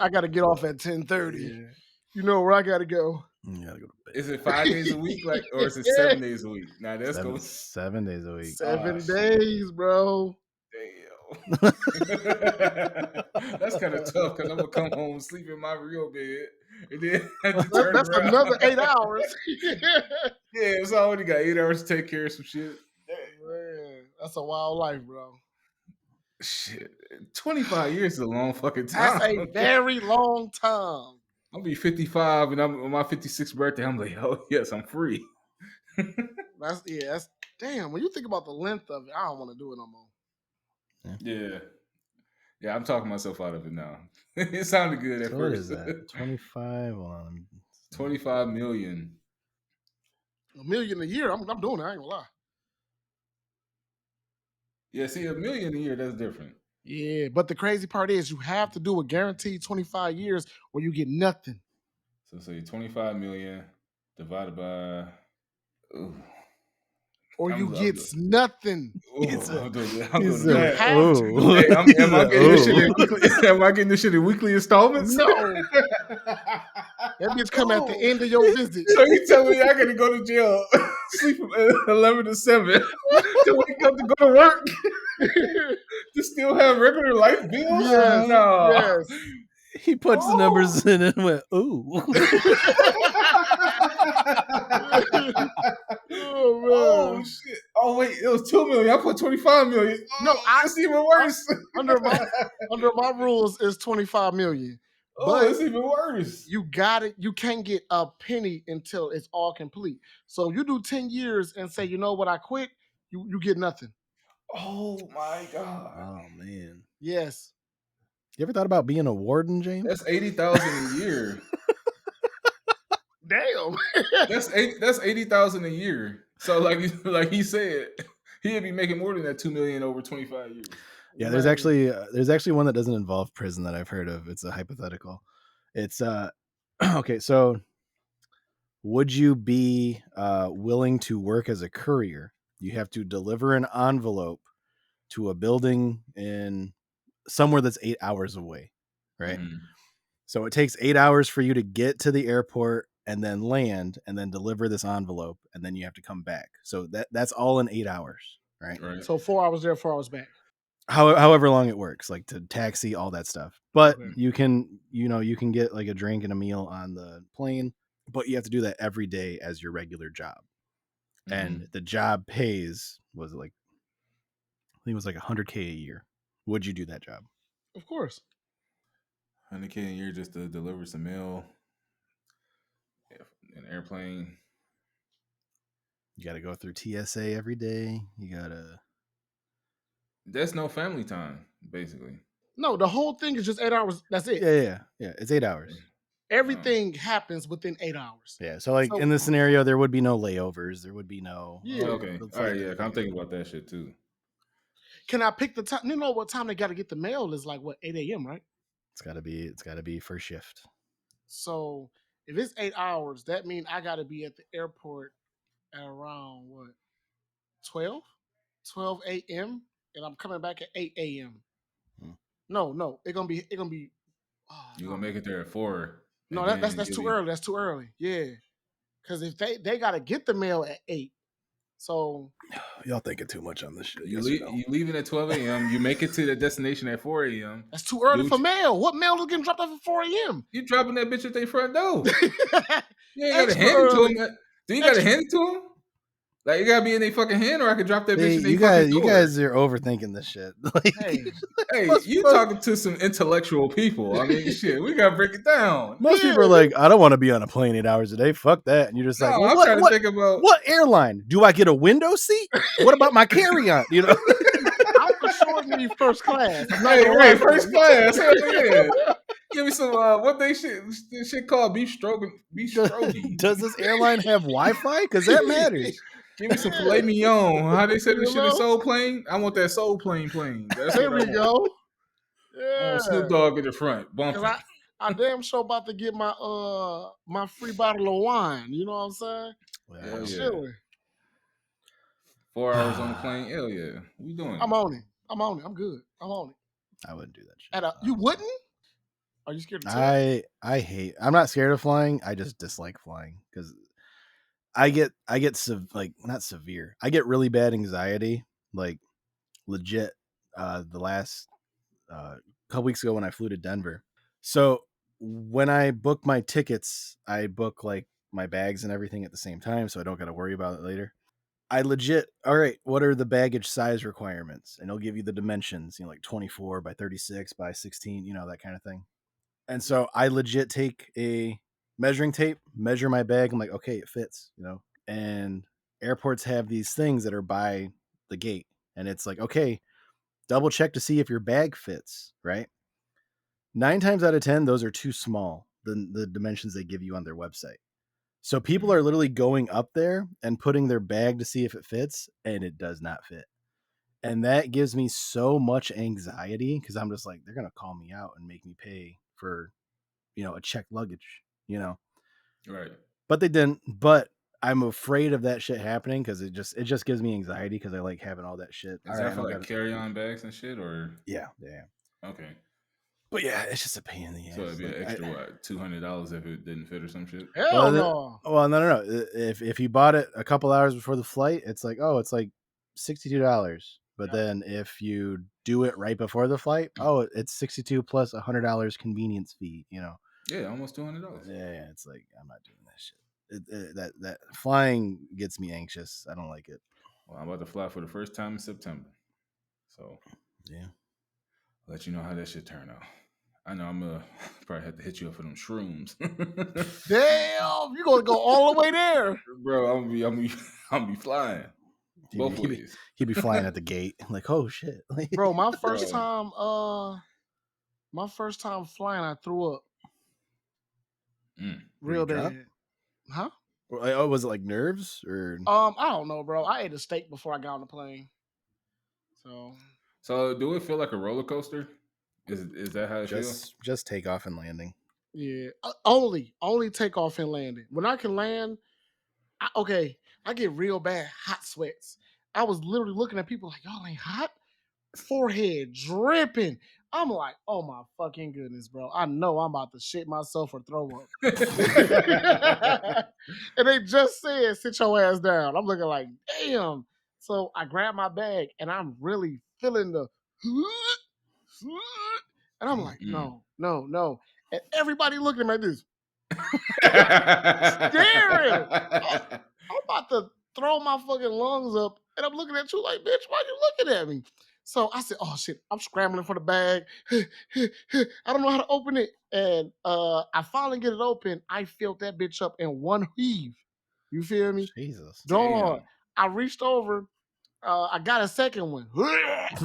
I gotta get off at 10:30. Yeah. You know where I gotta go. You gotta go to bed. Is it 5 days a week, like, or is it 7 days a week? Now that's 7 days a week. 7 days, bro. Damn. That's kind of tough because I'm gonna come home, sleep in my real bed, and then that's another 8 hours. Yeah, it's already got 8 hours to take care of some shit. Man, that's a wild life, bro. Shit, 25 years is a long fucking time. That's a very long time. I'll be 55, and I'm on my 56th birthday. I'm like, oh yes, I'm free. That's damn. When you think about the length of it, I don't want to do it no more. Yeah. I'm talking myself out of it now. It sounded good at So first. what is that? 25. Hold on. 25 million. $1 million a year. I'm doing it. I ain't gonna lie. Yeah, see, $1 million a year, that's different. Yeah, but the crazy part is you have to do a guaranteed 25 years or you get nothing. So say 25 million divided by. Ooh. Or you get nothing. Am I getting this shit in weekly installments? No. That bitch come at the end of your visit. So you telling me I gotta go to jail, sleep from 11 to 7, to wake up to go to work, to still have regular life bills? Yes, no. Yes. He punched the numbers in and went, ooh. Oh shit! Oh wait, it was 2 million. I put 25 million. No, it's even worse. Under my rules is 25 million. But it's even worse. You got it. You can't get a penny until it's all complete. So you do 10 years and say, you know what, I quit. You get nothing. Oh my god. Oh man. Yes. You ever thought about being a warden, James? That's 80,000 a year. Damn. That's 80,000 a year. So like he said, he'd be making more than that 2 million over 25 years. Yeah, there's actually one that doesn't involve prison that I've heard of. It's a hypothetical. It's okay, so would you be willing to work as a courier you have to deliver an envelope to a building in somewhere that's 8 hours away, right? Mhm. So it takes 8 hours for you to get to the airport and then land and then deliver this envelope, and then you have to come back. So that's all in 8 hours, right? Right. So 4 hours there, 4 hours back. However long it works, like to taxi, all that stuff. But Okay. you can get like a drink and a meal on the plane, but you have to do that every day as your regular job. And Mhm. the job pays I think it was like $100K a year. Would you do that job? Of course. 100K a year just to deliver some mail, an airplane. You got to go through TSA every day. You got to. That's no family time, basically. No, the whole thing is just 8 hours. That's it. Yeah. It's 8 hours. Everything happens within 8 hours. Yeah. So like So- in this scenario, there would be no layovers. There would be no. Yeah. Okay. the All flight right. Yeah. doesn't I'm get thinking about that shit too. Can I pick the time? You know what time they got to get the mail is like what 8 a.m. right? It's got to be first shift. So if it's 8 hours, that means I got to be at the airport at around what 12 a.m. and I'm coming back at 8 a.m. Hmm. No, it's gonna be. Oh, You're no. gonna make it there at 4. No, and that's then too you'll be- early. That's too early. Yeah, because if they got to get the mail at 8, so Y'all thinking too much on this shit. You, Yes or leave, no? you leaving at 12 a.m. You make it to the destination at 4 a.m. that's too early Do for what mail. What mail is getting dropped off at 4 a.m.? You dropping that bitch at their front door. You ain't gotta Extra hand it to early. them. Do you gotta Extra- hand it to them? Like it gotta be in their fucking hand, or I could drop that bitch See, in their you fucking door. guys are overthinking this shit. Like, Hey, Hey, most you people- talking to some intellectual people. I mean, shit, we gotta break it down. most Yeah. people are like, I don't want to be on a plane 8 hours a day. Fuck that. And you're just No, like, well, I'm trying to think about. what airline? Do I get a window seat? What about my carry-on? You know, I for sure need first class. I'm not Hey, gonna right, lie to first you. class. Hell yeah. Give me some what they this shit called beef strogie. does this airline have Wi-Fi? Because that matters. Give me some filet mignon. How they say this You shit is know? Soul Plane? I want that Soul Plane. That's There what I we want. go. I want Yeah. Snoop Dogg in the front, Cause bumping. I damn sure about to get my free bottle of wine. You know what I'm saying? Hell I'm yeah. chilling. 4 hours on the plane. Hell yeah. We doing it. I'm on it. I'm good. I'm on it. I wouldn't do that shit. You wouldn't? Are you scared of tail? I'm not scared of flying. I just dislike flying because I get not severe. I get really bad anxiety, like legit. The last couple weeks ago when I flew to Denver. So when I book my tickets, I book like my bags and everything at the same time, so I don't got to worry about it later. I legit, all right, what are the baggage size requirements? And it'll give you the dimensions, like 24 by 36 by 16, that kind of thing. And so I legit take a measuring tape, measure my bag. I'm like, okay, it fits, And airports have these things that are by the gate. And it's like, okay, double check to see if your bag fits, right? 9 times out of 10, those are too small, the dimensions they give you on their website. So people are literally going up there and putting their bag to see if it fits, and it does not fit. And that gives me so much anxiety because I'm just like, they're going to call me out and make me pay for, a checked luggage, Right. But they didn't. But I'm afraid of that shit happening because it just gives me anxiety because I like having all that shit. Is that for like carry-on bags and shit, or? Yeah. Okay. But yeah, it's just a pain in the ass. So it'd be an extra $200 if it didn't fit or some shit. Hell no. Well, no. If you bought it a couple hours before the flight, it's like $62. But then if you do it right before the flight, it's $62 plus $100 convenience fee. Yeah, almost $200. Yeah. It's like I'm not doing that shit. That flying gets me anxious. I don't like it. Well, I'm about to fly for the first time in September, so yeah, I'll let you know how that shit turn out. I know I'm gonna probably have to hit you up for them shrooms. Damn, you gonna go all the way there, bro. I'm gonna be flying both ways. He'd be flying at the gate, like, oh shit, bro. My first time flying, I threw up real bad. Huh? Oh, was it like nerves or? I don't know, bro. I ate a steak before I got on the plane. So do it feel like a roller coaster? Is that how it feels? Just takeoff and landing. Yeah, only takeoff and landing. When I can land, I get real bad hot sweats. I was literally looking at people like, y'all ain't hot? Forehead dripping. I'm like, oh my fucking goodness, bro. I know I'm about to shit myself or throw up. And they just said, sit your ass down. I'm looking like, damn. So I grabbed my bag and I'm really feeling the and I'm like, no. And everybody looking at me like this, staring. I'm about to throw my fucking lungs up, and I'm looking at you like, bitch, why you looking at me? So I said, oh shit, I'm scrambling for the bag. I don't know how to open it. And I finally get it open. I filled that bitch up in one heave. You feel me? Jesus. Dog. Damn. I reached over. I got a second one.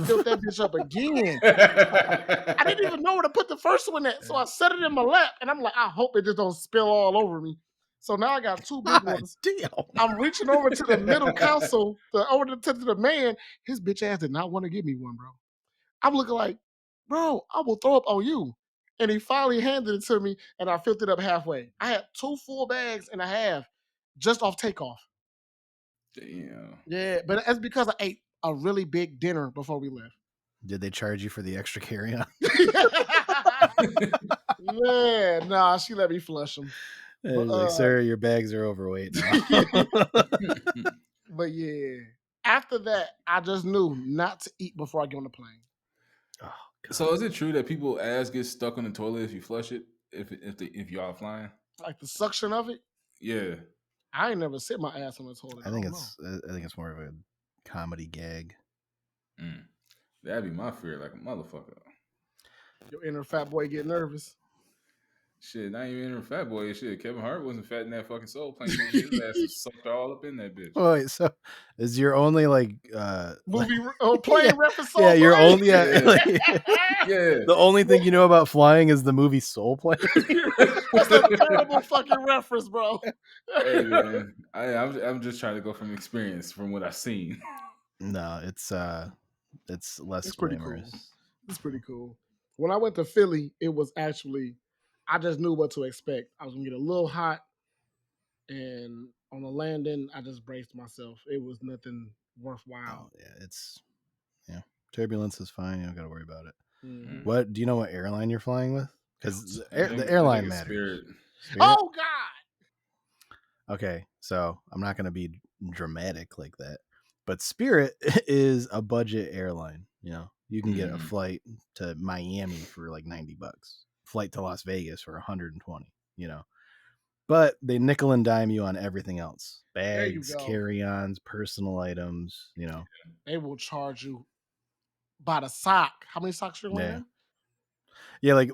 Filled that bitch up again. I didn't even know where to put the first one at. So I set it in my lap, and I'm like, I hope it just don't spill all over me. So now I got two big God ones. damn. I'm reaching over to the middle console, to the man. His bitch ass did not want to give me one, bro. I'm looking like, bro, I will throw up on you. And he finally handed it to me, and I filled it up halfway. I had 2 full bags and a half just off takeoff. Damn. Yeah, but that's because I ate a really big dinner before we left. Did they charge you for the extra carry-on? Yeah, nah, she let me flush them. It was like, sir, your bags are overweight now. But yeah, after that, I just knew not to eat before I get on the plane. Oh, God. So is it true that people ass get stuck on the toilet if you flush it? If y'all flying? Like the suction of it, Yeah. I ain't never sit my ass on the toilet. I think it's more of a comedy gag. That'd be my fear, like a motherfucker. Your inner fat boy get nervous. Shit, not even in Fat Boy. Shit, Kevin Hart wasn't fat in that fucking Soul Plane movie. His ass was sucked all up in that bitch. Oh, wait, so is your only Movie plane yeah, reference? Soul yeah, your Plane? only Yeah. the only thing you know about flying is the movie Soul Plane. That's a terrible fucking reference, bro. Hey man, I'm just trying to go from experience from what I've seen. No, it's less It's pretty cool. glamorous. It's pretty cool. When I went to Philly, it was actually, I just knew what to expect. I was gonna get a little hot, and on the landing, I just braced myself. It was nothing worthwhile. Oh, yeah, turbulence is fine. You don't got to worry about it. Mhm. What do you know? What airline you're flying with? Because I the think airline it's matters. Spirit. Spirit? Oh God! Okay, so I'm not going to be dramatic like that, but Spirit is a budget airline. You know, you can get a flight to Miami for like $90, flight to Las Vegas for 120. You know, but they nickel and dime you on everything else: There you bags, go. carry-ons, personal items. You know, They will charge you by the sock. How many socks you're gonna yeah. have? Yeah, like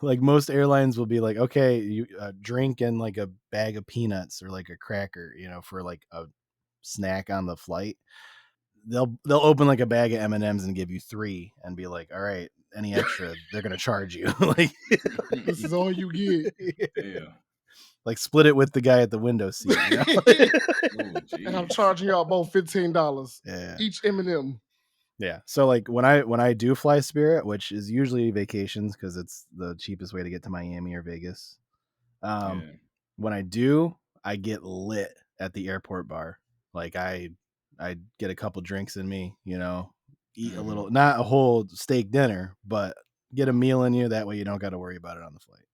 like most airlines will be like, okay, you drink and like a bag of peanuts or like a cracker, you know, for like a snack on the flight. They'll open like a bag of M&Ms and give you 3 and be like, all right, any extra, they're gonna charge you. Like This is all you get. Yeah. like split it with the guy at the window seat. You know? Oh, And I'm geez. charging y'all both $15 Yeah. each M&M. Yeah. So like when I do fly Spirit, which is usually vacations because it's the cheapest way to get to Miami or Vegas. Yeah. When I do, I get lit at the airport bar. Like I get a couple drinks in me, you know, eat a little, not a whole steak dinner, but get a meal in you. That way you don't got to worry about it on the flight.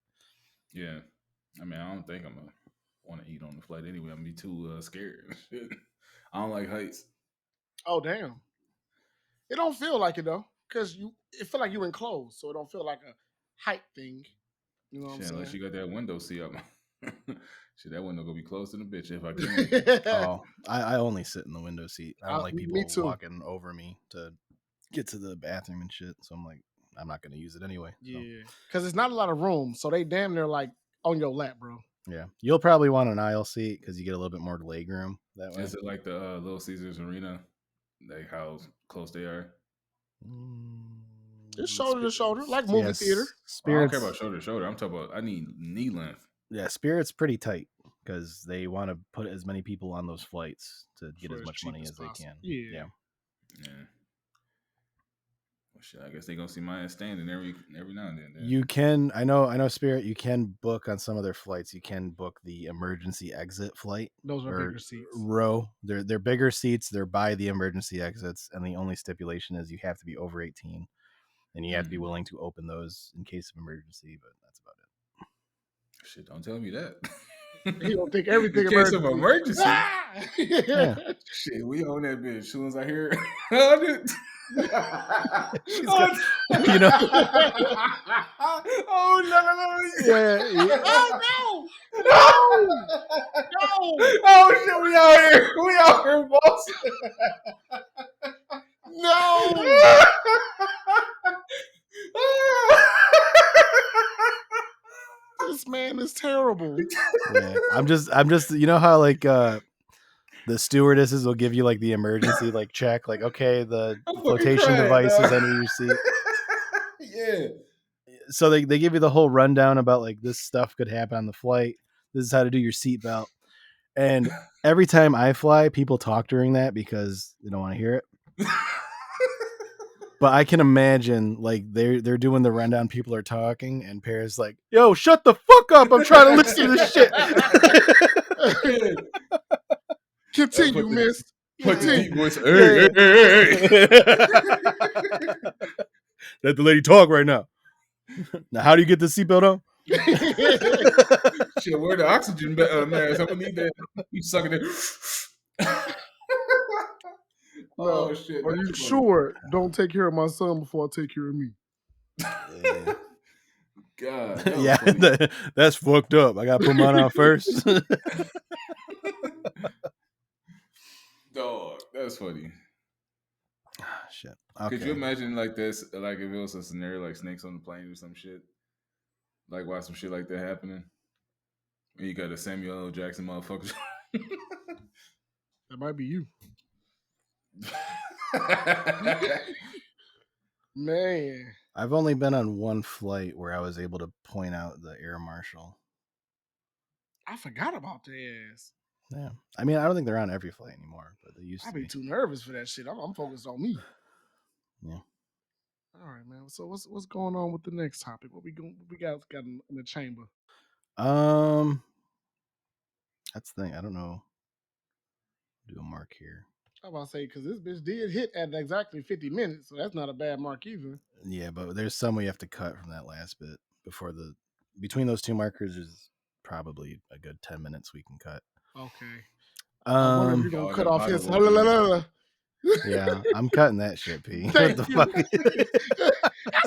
Yeah. I mean, I don't think I'm gonna want to eat on the flight anyway. I'm gonna be too scared. I don't like heights. Oh damn! It don't feel like it though, because it feel like you enclosed, so it don't feel like a height thing. You know what I'm Shit, unless saying? you got that window seat up. Shit, that window gonna be close to the bitch if I can. Oh, I only sit in the window seat. I don't like Me people too. walking over me to get to the bathroom and shit. So I'm like, I'm not going to use it anyway. So. Yeah, because it's not a lot of room, so they damn near like on your lap, bro. Yeah, you'll probably want an aisle seat because you get a little bit more leg room that way. Is it like the Little Caesars Arena, like how close they are? It's shoulder to shoulder, like movie theater. Well, I don't Spirits, care about shoulder to shoulder. I'm talking about I need knee length. Yeah, Spirit's pretty tight because they want to put as many people on those flights to get For as as much cheap money as as they possible. can. Yeah. Shit, I guess they gonna see my ass standing every now and then. You can, I know, Spirit. You can book on some of their flights. You can book the emergency exit flight. Those are or bigger seats. row. They're bigger seats. They're by the emergency exits, and the only stipulation is you have to be over 18, and you have to be willing to open those in case of emergency. But that's about it. Shit, don't tell me that. He don't think everything in case of emergency. Ah! Yeah. Shit, we own that bitch. As soon as I hear it, You know. Oh no! Yeah. Oh no! No! Oh shit, we out here. We out here, boss. No! This man is terrible. Yeah. I'm just. You know how like the stewardesses will give you like the emergency like check, like okay, the flotation device is under your seat. Yeah. So they give you the whole rundown about like this stuff could happen on the flight. This is how to do your seatbelt. And every time I fly, people talk during that because they don't want to hear it. But I can imagine like they're doing the rundown, people are talking, and Paris like, yo, shut the fuck up. I'm trying to listen to this shit. Continue, miss. Put the deep voice. Hey. Let the lady talk right now. Now, how do you get the seatbelt on? Shit, where the oxygen mask? I'm gonna need that. You sucking it. Oh shit! Are you sure? Don't take care of my son before I take care of me. Yeah. God. That Yeah, that's fucked up. I gotta put mine on first. Dog, that's funny. Shit. Okay. Could you imagine like this? Like if it was a scenario like snakes on the plane or some shit. Like why some shit like that happening? And you got a Samuel L. Jackson motherfucker. That might be you. Man. I've only been on one flight where I was able to point out the air marshal. I forgot about the ass. Yeah. I mean, I don't think they're on every flight anymore, but they used to I'd be be. too nervous for that shit. I'm focused on me. Yeah. All right, man. So what's going on with the next topic? What we got in the chamber? That's the thing. I don't know. Do a mark here. I was about to say because this bitch did hit at exactly 50 minutes, so that's not a bad mark either. Yeah, but there's some we have to cut from that last bit before between those two markers is probably a good 10 minutes we can cut. Okay. I wonder if you're gonna cut off his. Yeah, I'm cutting that shit, P. What the fuck? I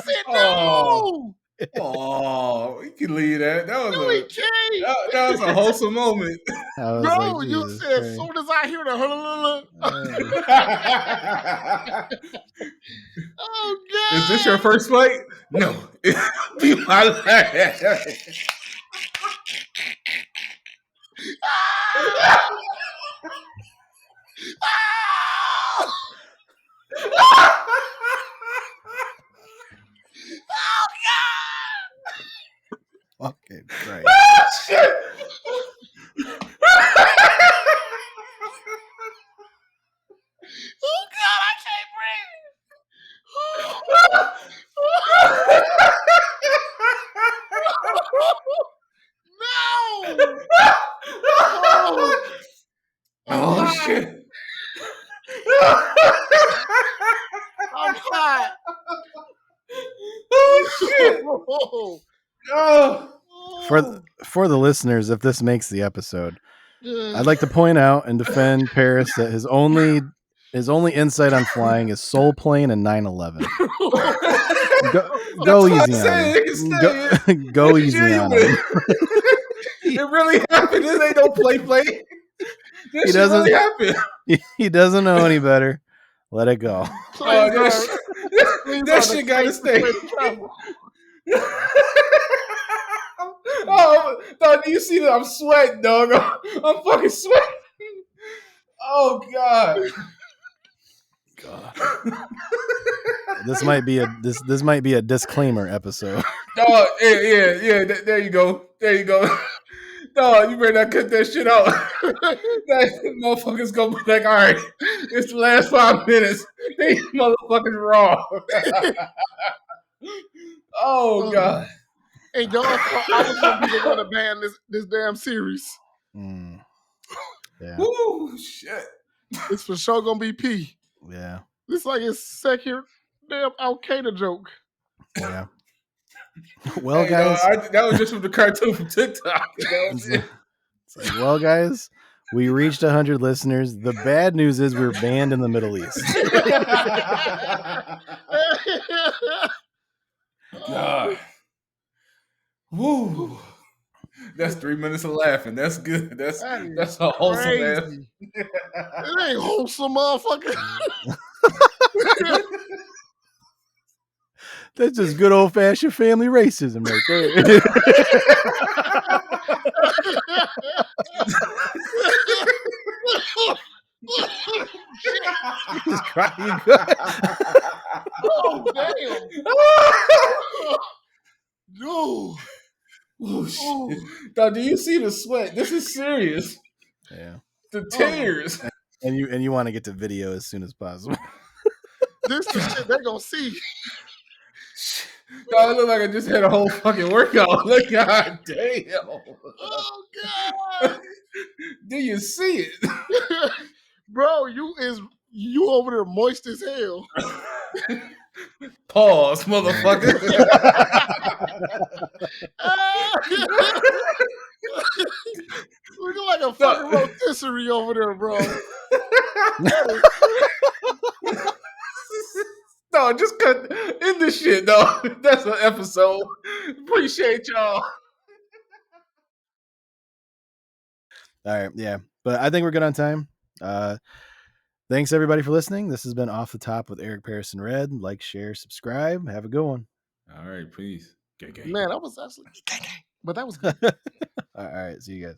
said no. Oh, you can leave that. That was he can't. That was a wholesome moment. No, like, you said as soon as I hear the oh God. Is this your first flight? No. It'll be my last. Oh God! Okay, right. Shit! Oh God, I can't breathe. No! Oh shit! I'm hot. Oh shit! Oh. For the listeners, if this makes the episode, I'd like to point out and defend Paris that his only insight on flying is Soul Plane and 9/11. Go easy on him. Go easy on him. It really happened. This ain't no play. This shit really happened. He doesn't know any better. Let it go. That shit gotta stay. Oh, dog, do you see that? I'm sweating, dog. I'm fucking sweating. Oh God. This might be a disclaimer episode. Oh yeah. There you go. No, you better not cut that shit out. That motherfucker's gonna be like, all right, it's the last 5 minutes. These motherfuckers raw. Oh God. And y'all thought I was gonna be the one to ban this damn series. Yeah. Woo, shit. It's for sure gonna be P. Yeah. It's like his second damn Al Qaeda joke. Yeah. Well, Hey, guys, that was just from the cartoon from TikTok. That was it. it's like, well, guys, we reached 100 listeners. The bad news is we're banned in the Middle East. God. Woo. That's 3 minutes of laughing. That's good. That's a wholesome laugh. It ain't wholesome, motherfucker. That's just good old fashioned family racism right there. Jesus Christ, you good? Oh damn! Dude. Oh shit! Dog, do you see the sweat? This is serious. Yeah. The tears. And you want to get to video as soon as possible. This the shit they gonna see. Dog, it look like I just had a whole fucking workout. Like, God damn. Oh God. Do you see it? Bro, you over there moist as hell. Pause, motherfucker. Looking like a fucking rotisserie over there, bro. No, just cut in the shit, dog. That's an episode. Appreciate y'all. All right, yeah. But I think we're good on time. Thanks everybody for listening. This has been Off the Top with Eric Paris and Red. Like, share, subscribe. Have a good one. All right, peace. Gang, gang. Man, that was actually but that was good. All right, see you guys.